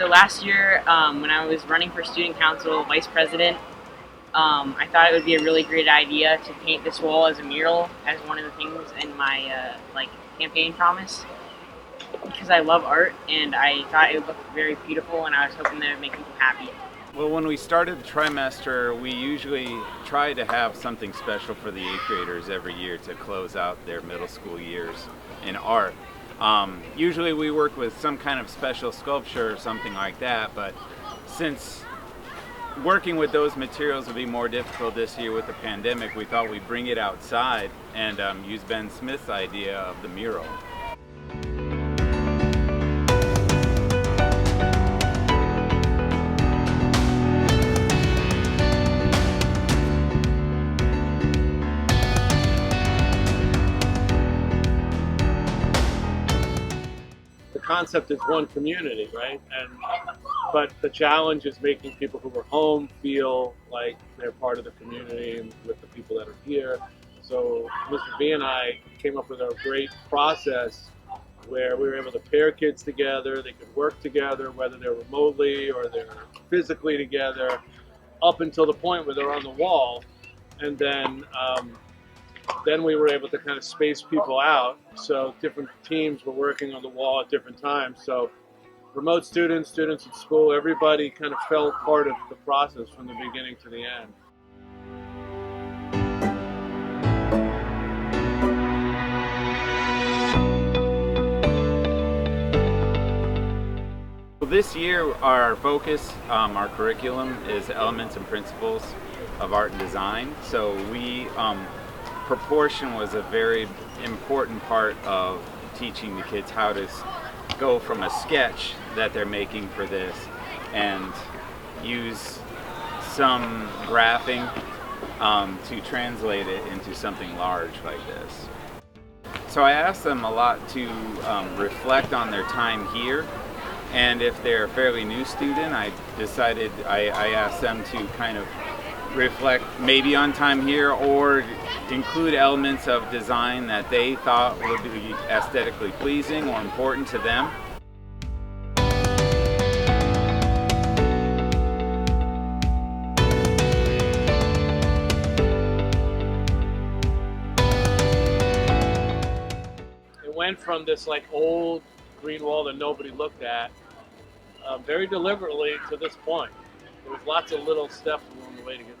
So last year, when I was running for student council vice president, I thought it would be a really great idea to paint this wall as a mural as one of the things in my campaign promise because I love art and I thought it would look very beautiful and I was hoping that it would make people happy. Well, when we started the trimester, we usually try to have something special for the eighth graders every year to close out their middle school years in art. Usually we work with some kind of special sculpture or something like that, but since working with those materials would be more difficult this year with the pandemic, we thought we'd bring it outside and use Ben Smith's idea of the mural. The concept is one community, right? But the challenge is making people who are home feel like they're part of the community and with the people that are here. So Mr. B and I came up with a great process where we were able to pair kids together. They could work together, whether they're remotely or they're physically together, up until the point where they're on the wall, and then we were able to kind of space people out. So different teams were working on the wall at different times. So remote students, students at school, everybody kind of felt part of the process from the beginning to the end. Well, this year our focus, our curriculum is elements and principles of art and design. So proportion was a very important part of teaching the kids how to go from a sketch that they're making for this and use some graphing to translate it into something large like this. So I asked them a lot to reflect on their time here, and if they're a fairly new student, I asked them to kind of reflect maybe on time here or include elements of design that they thought would be aesthetically pleasing or important to them. It went from this like old green wall that nobody looked at very deliberately to this point. There was lots of little steps along the way to get to this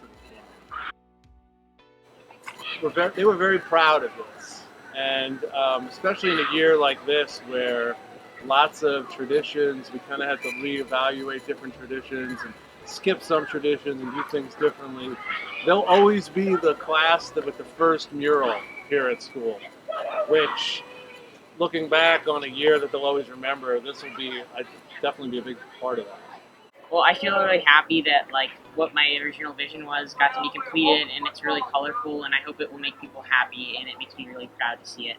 point. They were very proud of this, and especially in a year like this where lots of traditions, we kind of had to reevaluate different traditions and skip some traditions and do things differently. They'll always be the class with the first mural here at school, which, looking back on a year that they'll always remember, this will be definitely be a big part of that. Well, I feel really happy that what my original vision was got to be completed and it's really colorful and I hope it will make people happy and it makes me really proud to see it.